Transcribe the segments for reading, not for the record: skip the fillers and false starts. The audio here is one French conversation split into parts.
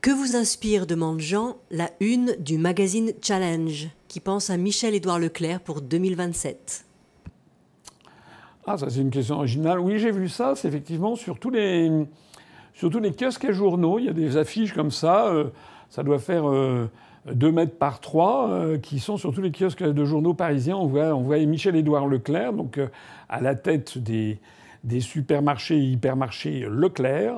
Que vous inspire, demande Jean, la une du magazine Challenge, qui pense à Michel-Édouard Leclerc pour 2027? Ah, ça c'est une question originale. Oui, j'ai vu ça, c'est effectivement sur tous les kiosques et journaux, il y a des affiches comme ça doit faire 2 mètres par 3, qui sont sur tous les kiosques de journaux parisiens. On voit Michel-Édouard Leclerc, donc à la tête des supermarchés et hypermarchés Leclerc,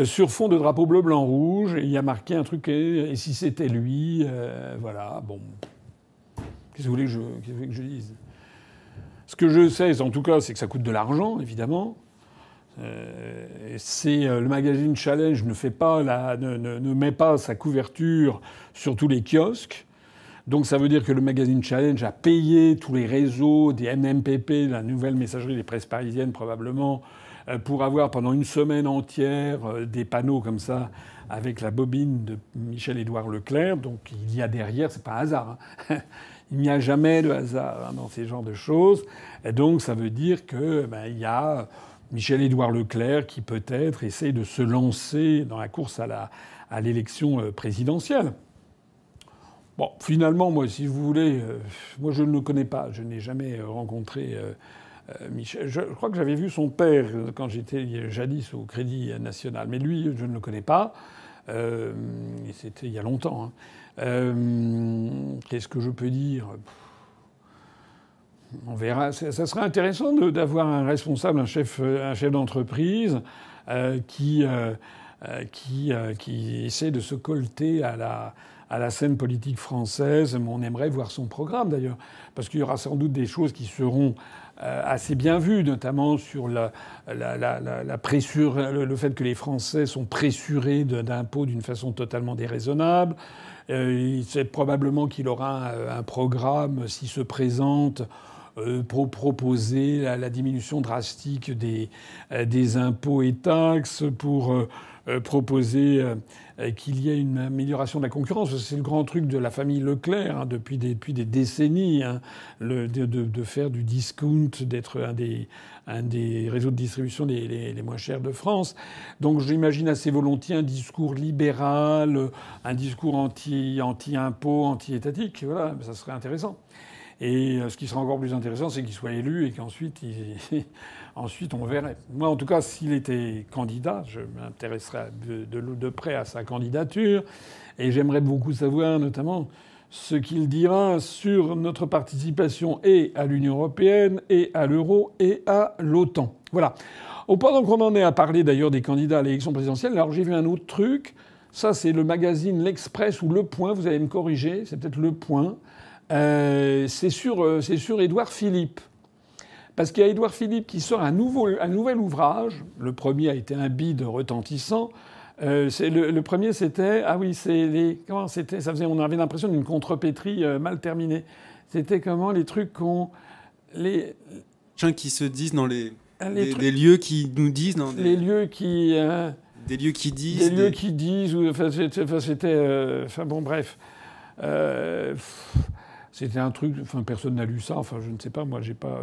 sur fond de drapeau bleu, blanc, rouge. Et il y a marqué un truc, et si c'était lui, voilà, bon. Qu'est-ce que vous voulez que je dise? Ce que je sais, en tout cas, c'est que ça coûte de l'argent, évidemment. Le magazine Challenge ne met pas sa couverture sur tous les kiosques. Donc ça veut dire que le magazine Challenge a payé tous les réseaux des MMPP, la nouvelle messagerie des presses parisiennes probablement, pour avoir pendant une semaine entière des panneaux comme ça avec la bobine de Michel-Édouard Leclerc. Donc il y a derrière, c'est pas un hasard, hein. Il n'y a jamais de hasard dans ces genres de choses. Et donc ça veut dire que il y a Michel-Édouard Leclerc qui peut-être essaye de se lancer dans la course à l'élection présidentielle. Bon, finalement, moi, si vous voulez, moi je ne le connais pas. Je n'ai jamais rencontré Michel. Je crois que j'avais vu son père quand j'étais jadis au Crédit National. Mais lui, je ne le connais pas. Et c'était il y a longtemps. Hein. Qu'est-ce que je peux dire? On verra. Ça serait intéressant d'avoir un responsable, un chef d'entreprise qui essaie de se colter à la scène politique française. On aimerait voir son programme d'ailleurs, parce qu'il y aura sans doute des choses qui seront assez bien vues, notamment sur la pressure, le fait que les Français sont pressurés d'impôts d'une façon totalement déraisonnable. C'est probablement qu'il aura un programme, s'il se présente, pour proposer la diminution drastique des impôts et taxes, pour proposer qu'il y ait une amélioration de la concurrence. C'est le grand truc de la famille Leclerc hein, depuis des décennies, hein, de faire du discount, d'être un des réseaux de distribution les moins chers de France. Donc j'imagine assez volontiers un discours libéral, un discours anti-impôt, anti-étatique. Voilà, ça serait intéressant. Et ce qui serait encore plus intéressant, c'est qu'il soit élu et qu'ensuite ensuite on verrait. Moi, en tout cas, s'il était candidat, je m'intéresserais de près à sa candidature. Et j'aimerais beaucoup savoir, notamment, ce qu'il dira sur notre participation et à l'Union européenne, et à l'euro, et à l'OTAN. Voilà. Pendant qu'on en est à parler, d'ailleurs, des candidats à l'élection présidentielle, alors j'ai vu un autre truc. Ça, c'est le magazine L'Express ou Le Point. Vous allez me corriger. C'est peut-être Le Point. C'est sur Édouard Philippe. Parce qu'il y a Édouard Philippe qui sort un nouvel ouvrage. Le premier a été un bide retentissant. Le premier, c'était... Ah oui, comment c'était? On avait l'impression d'une contrepétrie mal terminée. C'était comment les trucs qu'on... Les gens qui se disent dans des lieux qui nous disent... Les lieux qui... Des lieux qui disent... Des lieux qui disent... c'était... Enfin bon, bref... C'était un truc, enfin personne n'a lu ça, enfin je ne sais pas, moi j'ai pas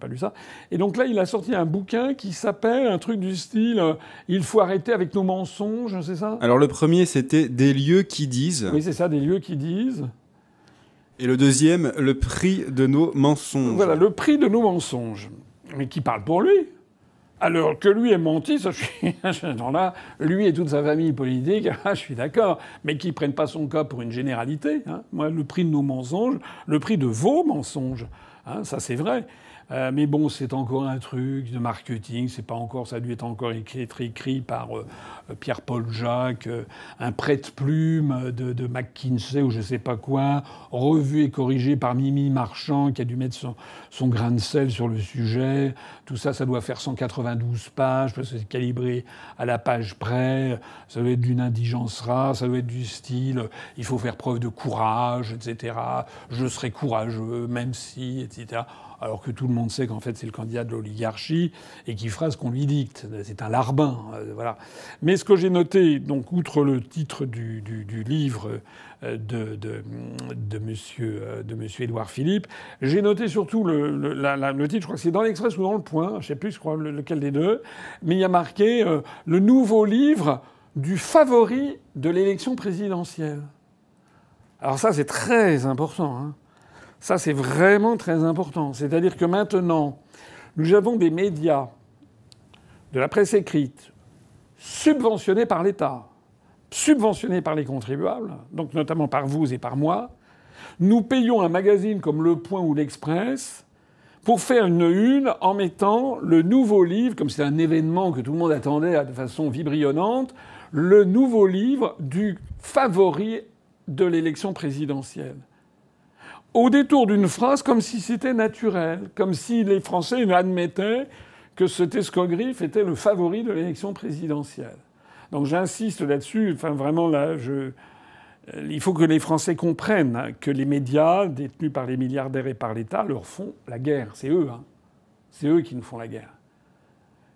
lu ça. Et donc là il a sorti un bouquin qui s'appelle un truc du style Il faut arrêter avec nos mensonges, c'est ça? Alors le premier c'était Des lieux qui disent. Oui c'est ça, Des lieux qui disent. Et le deuxième, Le prix de nos mensonges. Voilà, Le prix de nos mensonges. Mais qui parle pour lui. Alors que lui ait menti, ça je suis là, lui et toute sa famille politique, je suis d'accord, mais qu'ils prennent pas son cas pour une généralité. Hein. Moi, le prix de nos mensonges, le prix de vos mensonges, hein, ça c'est vrai. Mais bon, c'est encore un truc de marketing. C'est pas encore, ça a dû être encore écrit par Pierre-Paul Jacques, un prête-plume de McKinsey ou je sais pas quoi, revu et corrigé par Mimi Marchand qui a dû mettre son grain de sel sur le sujet. Tout ça, ça doit faire 192 pages parce que c'est calibré à la page près. Ça doit être d'une indigence rare. Ça doit être du style il faut faire preuve de courage, etc. Je serai courageux, même si, etc. Alors que tout le monde sait qu'en fait c'est le candidat de l'oligarchie et qu'il fera ce qu'on lui dicte. C'est un larbin, voilà. Mais ce que j'ai noté, donc outre le titre du livre de monsieur Édouard Philippe, j'ai noté surtout le titre. Je crois que c'est dans l'Express ou dans Le Point, je sais plus, je crois lequel des deux. Mais il y a marqué le nouveau livre du favori de l'élection présidentielle. Alors ça, c'est très important. Hein. Ça, c'est vraiment très important. C'est-à-dire que maintenant, nous avons des médias, de la presse écrite, subventionnés par l'État, subventionnés par les contribuables, donc notamment par vous et par moi. Nous payons un magazine comme Le Point ou L'Express pour faire une une en mettant le nouveau livre, comme c'est un événement que tout le monde attendait de façon vibrionnante, le nouveau livre du favori de l'élection présidentielle. Au détour d'une phrase, comme si c'était naturel, comme si les Français admettaient que cet escogriffe était le favori de l'élection présidentielle. Donc j'insiste là-dessus, enfin vraiment là, il faut que les Français comprennent que les médias, détenus par les milliardaires et par l'État, leur font la guerre. C'est eux, hein. C'est eux qui nous font la guerre.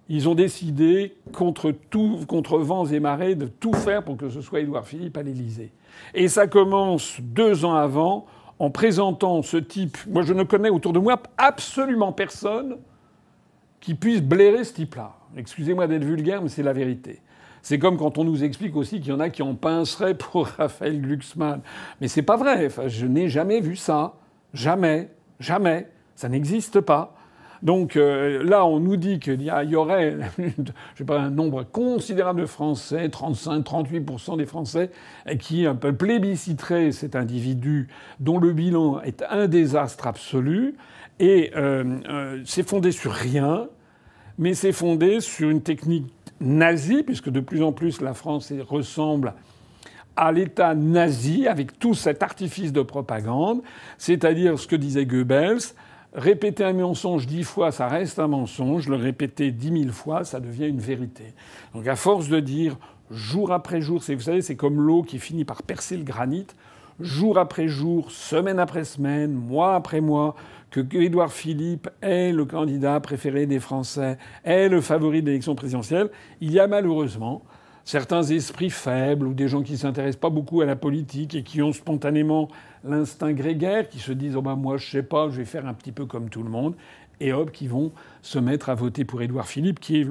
Ils ont décidé, contre vents et marées, de tout faire pour que ce soit Édouard Philippe à l'Élysée. Et ça commence 2 ans avant, en présentant ce type. Moi, je ne connais autour de moi absolument personne qui puisse blairer ce type-là. Excusez-moi d'être vulgaire, mais c'est la vérité. C'est comme quand on nous explique aussi qu'il y en a qui en pinceraient pour Raphaël Glucksmann. Mais c'est pas vrai. Enfin, je n'ai jamais vu ça. Jamais. Jamais. Ça n'existe pas. Donc là, on nous dit qu'il y aurait je sais pas, un nombre considérable de Français, 35-38% des Français, qui un peu plébisciteraient cet individu dont le bilan est un désastre absolu. Et c'est fondé sur rien, mais c'est fondé sur une technique nazie, puisque de plus en plus la France ressemble à l'État nazi, avec tout cet artifice de propagande, c'est-à-dire ce que disait Goebbels, répéter un mensonge 10 fois, ça reste un mensonge, le répéter 10 000 fois, ça devient une vérité. Donc à force de dire jour après jour, vous savez, c'est comme l'eau qui finit par percer le granit, jour après jour, semaine après semaine, mois après mois, que Édouard Philippe est le candidat préféré des Français, est le favori de l'élection présidentielle, il y a malheureusement certains esprits faibles ou des gens qui ne s'intéressent pas beaucoup à la politique et qui ont spontanément l'instinct grégaire, qui se disent « Oh ben moi je sais pas, je vais faire un petit peu comme tout le monde », et hop, qui vont se mettre à voter pour Édouard Philippe, qui est...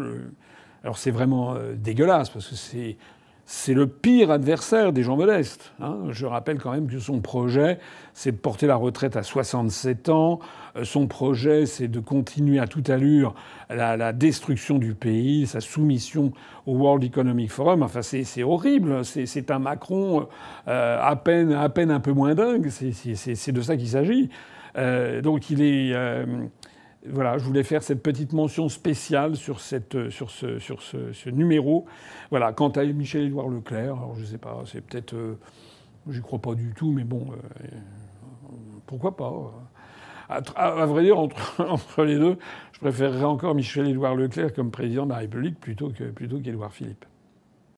Alors c'est vraiment dégueulasse, parce que c'est le pire adversaire des gens modestes. Hein. Je rappelle quand même que son projet, c'est de porter la retraite à 67 ans. Son projet, c'est de continuer à toute allure la destruction du pays, sa soumission au World Economic Forum. Enfin, c'est horrible. C'est un Macron à peine un peu moins dingue. C'est de ça qu'il s'agit. Donc il est... Voilà, je voulais faire cette petite mention spéciale sur ce numéro. Voilà, quant à Michel-Édouard Leclerc, alors je sais pas, c'est peut-être... j'y crois pas du tout, mais bon, pourquoi pas. À vrai dire, entre les deux, je préférerais encore Michel-Édouard Leclerc comme président de la République plutôt qu'Édouard Philippe.